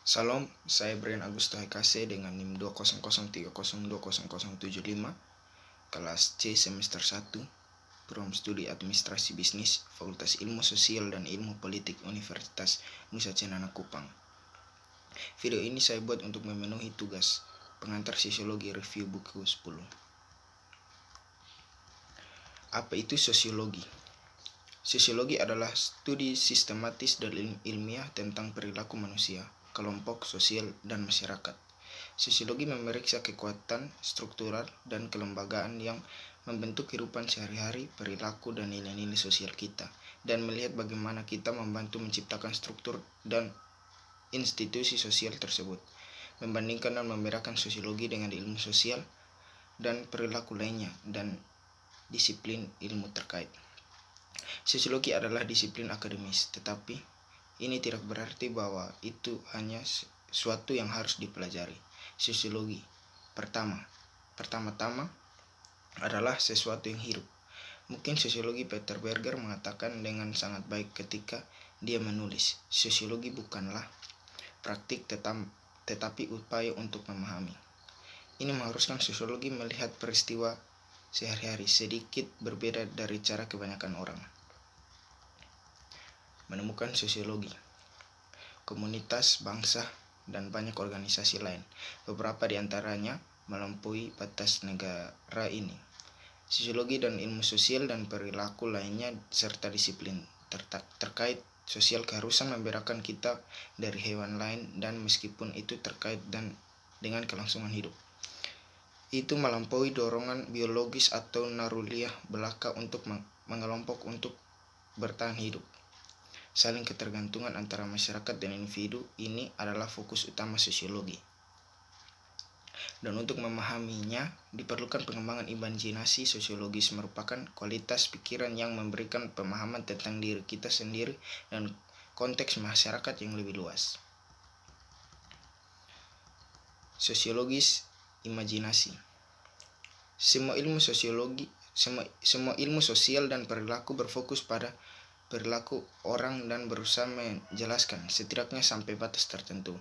Salam, saya Brian Agusto Hekase dengan NIM 20030200075, kelas C semester 1, Program Studi Administrasi Bisnis, Fakultas Ilmu Sosial dan Ilmu Politik Universitas Nusa Cenana Kupang. Video ini saya buat untuk memenuhi tugas pengantar sosiologi review buku 10. Apa itu sosiologi? Sosiologi adalah studi sistematis dan ilmiah tentang perilaku manusia, kelompok sosial, dan masyarakat. Sosiologi memeriksa kekuatan struktural dan kelembagaan yang membentuk kehidupan sehari-hari, perilaku, dan nilai-nilai sosial kita, dan melihat bagaimana kita membantu menciptakan struktur dan institusi sosial tersebut. Membandingkan dan membedakan sosiologi dengan ilmu sosial dan perilaku lainnya dan disiplin ilmu terkait. Sosiologi adalah disiplin akademis, tetapi ini tidak berarti bahwa itu hanya suatu yang harus dipelajari. Sosiologi pertama-tama adalah sesuatu yang hidup. Mungkin sosiologi Peter Berger mengatakan dengan sangat baik ketika dia menulis, sosiologi bukanlah praktik tetapi upaya untuk memahami. Ini mengharuskan sosiologi melihat peristiwa sehari-hari sedikit berbeda dari cara kebanyakan orang menemukan sosiologi, komunitas, bangsa, dan banyak organisasi lain. Beberapa di antaranya melampaui batas negara ini. Sosiologi dan ilmu sosial dan perilaku lainnya serta disiplin terkait sosial keharusan membedakan kita dari hewan lain dan meskipun itu terkait dengan kelangsungan hidup. Itu melampaui dorongan biologis atau naruliah belaka untuk mengelompok untuk bertahan hidup. Saling ketergantungan antara masyarakat dan individu ini adalah fokus utama sosiologi. Dan untuk memahaminya, diperlukan pengembangan imajinasi. Sosiologis merupakan kualitas pikiran yang memberikan pemahaman tentang diri kita sendiri dan konteks masyarakat yang lebih luas. Sosiologis imajinasi. Semua ilmu sosial dan perilaku berfokus pada perilaku orang dan berusaha menjelaskan setidaknya sampai batas tertentu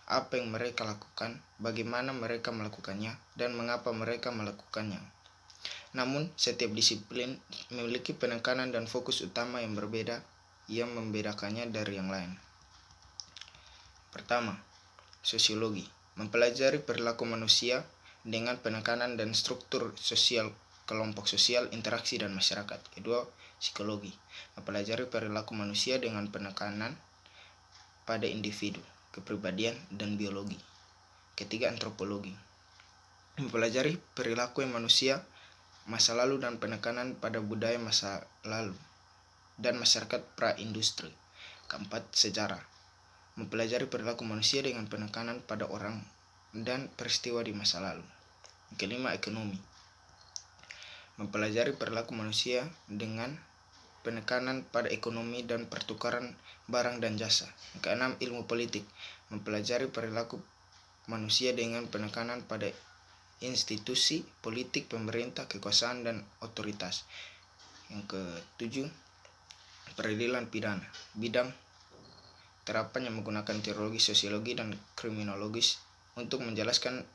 apa yang mereka lakukan, bagaimana mereka melakukannya, dan mengapa mereka melakukannya. Namun, setiap disiplin memiliki penekanan dan fokus utama yang berbeda yang membedakannya dari yang lain. Pertama, sosiologi mempelajari perilaku manusia dengan penekanan dan struktur sosial, kelompok sosial, interaksi, dan masyarakat. Kedua, psikologi mempelajari perilaku manusia dengan penekanan pada individu, kepribadian, dan biologi. Ketiga, antropologi mempelajari perilaku manusia masa lalu dan penekanan pada budaya masa lalu dan masyarakat pra-industri. Keempat, sejarah mempelajari perilaku manusia dengan penekanan pada orang dan peristiwa di masa lalu. Kelima, ekonomi mempelajari perilaku manusia dengan penekanan pada ekonomi dan pertukaran barang dan jasa. Keenam, ilmu politik mempelajari perilaku manusia dengan penekanan pada institusi politik, pemerintah, kekuasaan, dan otoritas. Yang ketujuh, peradilan pidana, bidang terapan yang menggunakan teologi, sosiologi, dan kriminologis untuk menjelaskan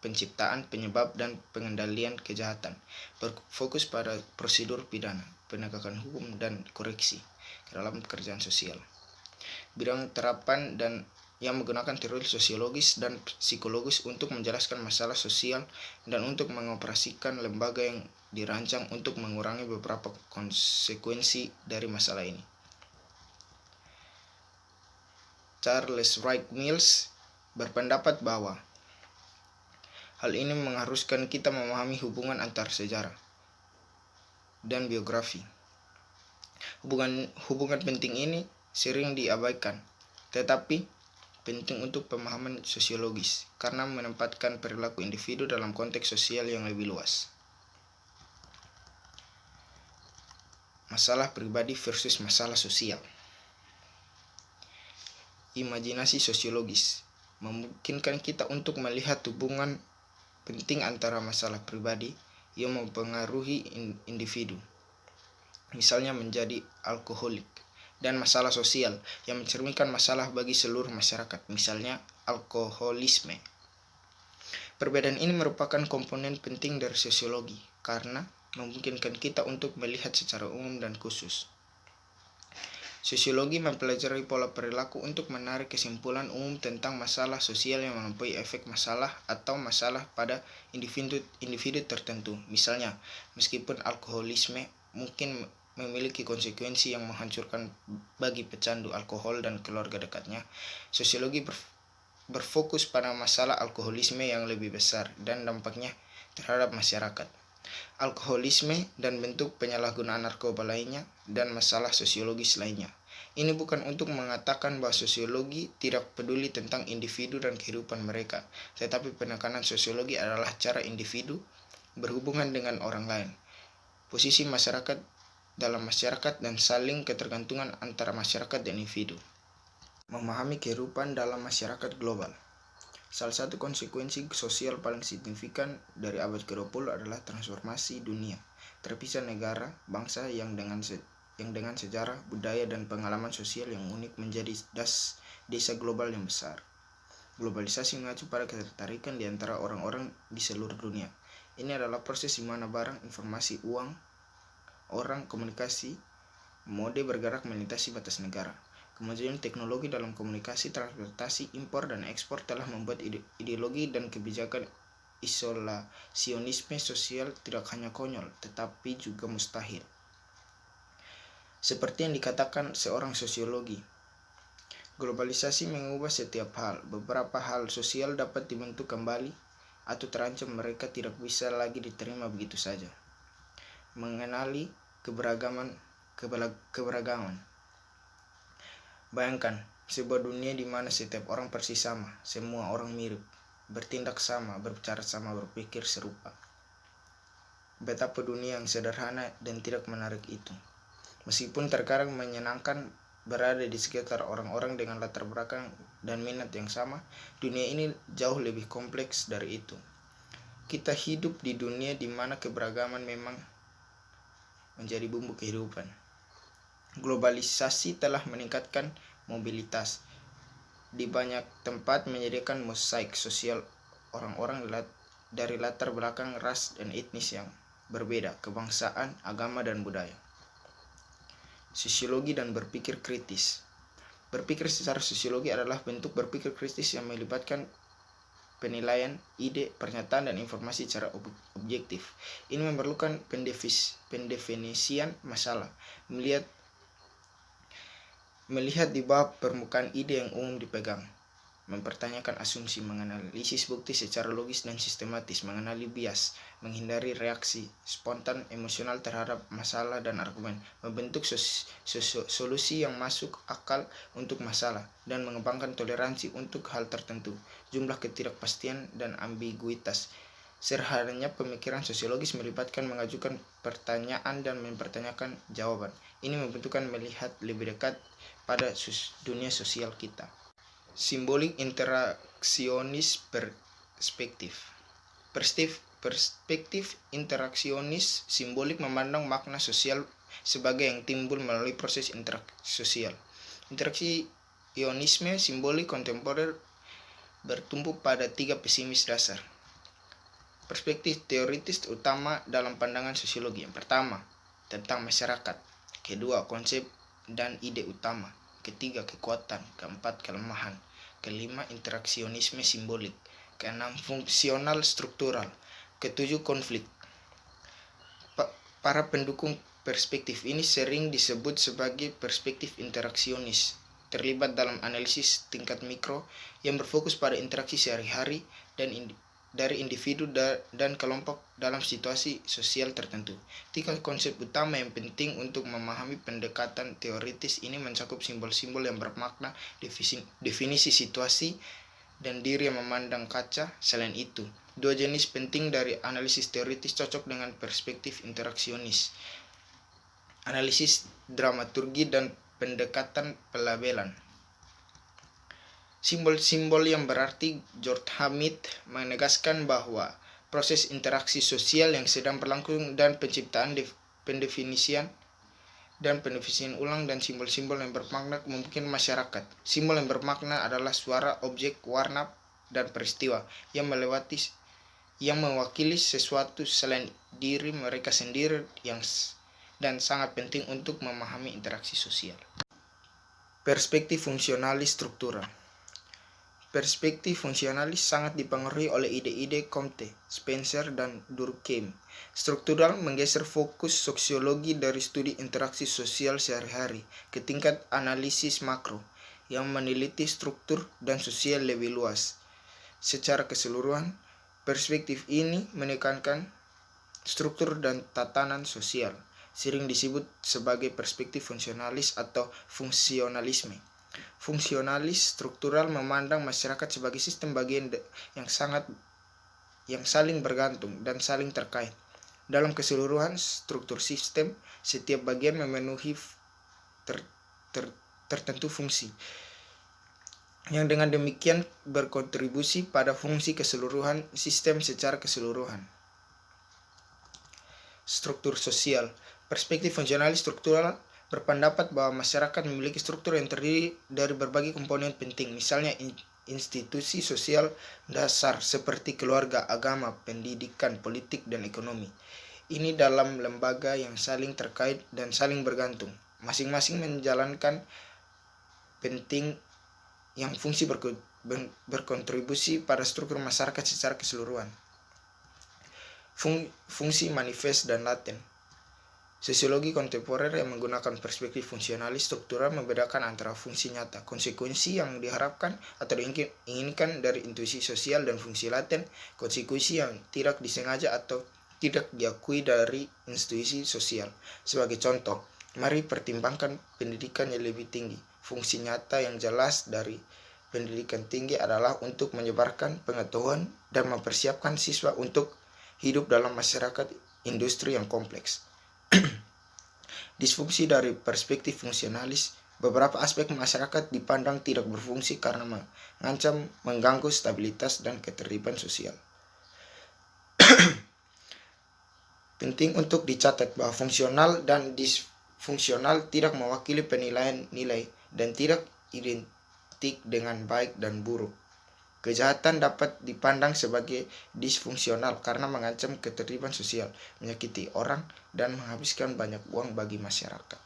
penciptaan, penyebab, dan pengendalian kejahatan. Berfokus pada prosedur pidana, penegakan hukum, dan koreksi ke dalam pekerjaan sosial. Bidang terapan dan yang menggunakan teori sosiologis dan psikologis untuk menjelaskan masalah sosial dan untuk mengoperasikan lembaga yang dirancang untuk mengurangi beberapa konsekuensi dari masalah ini. Charles Wright Mills berpendapat bahwa hal ini mengharuskan kita memahami hubungan antar sejarah dan biografi. Hubungan penting ini sering diabaikan, tetapi penting untuk pemahaman sosiologis karena menempatkan perilaku individu dalam konteks sosial yang lebih luas. Masalah pribadi versus masalah sosial. Imajinasi sosiologis memungkinkan kita untuk melihat hubungan penting antara masalah pribadi yang mempengaruhi individu, misalnya menjadi alkoholik, dan masalah sosial yang mencerminkan masalah bagi seluruh masyarakat, misalnya alkoholisme. Perbedaan ini merupakan komponen penting dari sosiologi karena memungkinkan kita untuk melihat secara umum dan khusus. Sosiologi mempelajari pola perilaku untuk menarik kesimpulan umum tentang masalah sosial yang melampaui efek masalah atau masalah pada individu tertentu. Misalnya, meskipun alkoholisme mungkin memiliki konsekuensi yang menghancurkan bagi pecandu alkohol dan keluarga dekatnya, sosiologi berfokus pada masalah alkoholisme yang lebih besar dan dampaknya terhadap masyarakat. Alkoholisme dan bentuk penyalahgunaan narkoba lainnya, dan masalah sosiologis lainnya. Ini bukan untuk mengatakan bahwa sosiologi tidak peduli tentang individu dan kehidupan mereka, tetapi penekanan sosiologi adalah cara individu berhubungan dengan orang lain, posisi masyarakat dalam masyarakat, dan saling ketergantungan antara masyarakat dan individu. Memahami kehidupan dalam masyarakat global. Salah satu konsekuensi sosial paling signifikan dari abad ke-20 adalah transformasi dunia. Terpisah negara, bangsa yang dengan sejarah, budaya, dan pengalaman sosial yang unik menjadi desa global yang besar. Globalisasi mengacu pada ketertarikan di antara orang-orang di seluruh dunia. Ini adalah proses di mana barang, informasi, uang, orang, komunikasi, mode bergerak melintasi batas negara. Kemajuan teknologi dalam komunikasi, transportasi, impor, dan ekspor telah membuat ideologi dan kebijakan isolasionisme sosial tidak hanya konyol, tetapi juga mustahil. Seperti yang dikatakan seorang sosiologi, globalisasi mengubah setiap hal. Beberapa hal sosial dapat dibentuk kembali atau terancam mereka tidak bisa lagi diterima begitu saja. Mengenali keberagaman. Bayangkan sebuah dunia di mana setiap orang persis sama, semua orang mirip, bertindak sama, berbicara sama, berpikir serupa. Betapa dunia yang sederhana dan tidak menarik itu. Meskipun terkadang menyenangkan berada di sekitar orang-orang dengan latar belakang dan minat yang sama, dunia ini jauh lebih kompleks dari itu. Kita hidup di dunia di mana keberagaman memang menjadi bumbu kehidupan. Globalisasi telah meningkatkan mobilitas. Di banyak tempat menyediakan mosaik sosial orang-orang dari latar belakang ras dan etnis yang berbeda, kebangsaan, agama, dan budaya. Sosiologi dan berpikir kritis. Berpikir secara sosiologi adalah bentuk berpikir kritis yang melibatkan penilaian, ide, pernyataan, dan informasi secara objektif. Ini memerlukan pendefinisian masalah, melihat di bawah permukaan ide yang umum dipegang, mempertanyakan asumsi, menganalisis bukti secara logis dan sistematis, mengenali bias, menghindari reaksi spontan emosional terhadap masalah dan argumen, membentuk solusi yang masuk akal untuk masalah, dan mengembangkan toleransi untuk hal tertentu, jumlah ketidakpastian dan ambiguitas. Sederhananya, pemikiran sosiologis melibatkan mengajukan pertanyaan dan mempertanyakan jawaban. Ini membentukkan melihat lebih dekat pada dunia sosial kita. Simbolik interaksionis perspektif. Perspektif interaksionis simbolik memandang makna sosial sebagai yang timbul melalui proses interaksi sosial. Interaksionisme simbolik kontemporer bertumbuh pada 3 pesimis dasar. Perspektif teoritis utama dalam pandangan sosiologi. Yang pertama, tentang masyarakat. Kedua, konsep dan ide utama. Ketiga, kekuatan. Keempat, kelemahan. Kelima, interaksionisme simbolik. Keenam, fungsional struktural. Ketujuh, konflik. Para pendukung perspektif ini sering disebut sebagai perspektif interaksionis, terlibat dalam analisis tingkat mikro yang berfokus pada interaksi sehari-hari dan dari individu dan kelompok dalam situasi sosial tertentu. 3 konsep utama yang penting untuk memahami pendekatan teoritis ini mencakup simbol-simbol yang bermakna, definisi situasi, dan diri yang memandang kaca. Selain itu, 2 jenis penting dari analisis teoritis cocok dengan perspektif interaksionis: analisis dramaturgi dan pendekatan pelabelan. Simbol-simbol yang berarti. George Hamid menegaskan bahwa proses interaksi sosial yang sedang berlangsung dan penciptaan pendefinisian dan pendefinisian ulang dan simbol-simbol yang bermakna memungkinkan masyarakat. Simbol yang bermakna adalah suara, objek, warna, dan peristiwa yang mewakili sesuatu selain diri mereka sendiri dan sangat penting untuk memahami interaksi sosial. Perspektif fungsionalis struktural. Perspektif fungsionalis sangat dipengaruhi oleh ide-ide Comte, Spencer, dan Durkheim. Struktural menggeser fokus sosiologi dari studi interaksi sosial sehari-hari ke tingkat analisis makro yang meneliti struktur dan sosial lebih luas. Secara keseluruhan, perspektif ini menekankan struktur dan tatanan sosial, sering disebut sebagai perspektif fungsionalis atau fungsionalisme. Fungsionalis struktural memandang masyarakat sebagai sistem bagian yang saling bergantung dan saling terkait. Dalam keseluruhan struktur sistem, setiap bagian memenuhi tertentu fungsi, yang dengan demikian berkontribusi pada fungsi keseluruhan sistem secara keseluruhan. Struktur sosial. Perspektif fungsionalis struktural berpendapat bahwa masyarakat memiliki struktur yang terdiri dari berbagai komponen penting, misalnya institusi sosial dasar seperti keluarga, agama, pendidikan, politik, dan ekonomi. Ini dalam lembaga yang saling terkait dan saling bergantung. Masing-masing menjalankan penting yang fungsi berkontribusi pada struktur masyarakat secara keseluruhan. Fungsi manifest dan laten. Sosiologi kontemporer yang menggunakan perspektif fungsionalis struktural membedakan antara fungsi nyata, konsekuensi yang diharapkan atau diinginkan dari intuisi sosial, dan fungsi laten, konsekuensi yang tidak disengaja atau tidak diakui dari institusi sosial. Sebagai contoh, mari pertimbangkan pendidikan yang lebih tinggi. Fungsi nyata yang jelas dari pendidikan tinggi adalah untuk menyebarkan pengetahuan dan mempersiapkan siswa untuk hidup dalam masyarakat industri yang kompleks. Disfungsi dari perspektif fungsionalis, beberapa aspek masyarakat dipandang tidak berfungsi karena mengancam mengganggu stabilitas dan ketertiban sosial. Penting untuk dicatat bahwa fungsional dan disfungsional tidak mewakili penilaian nilai dan tidak identik dengan baik dan buruk. Kejahatan dapat dipandang sebagai disfungsional karena mengancam ketertiban sosial, menyakiti orang, dan menghabiskan banyak uang bagi masyarakat.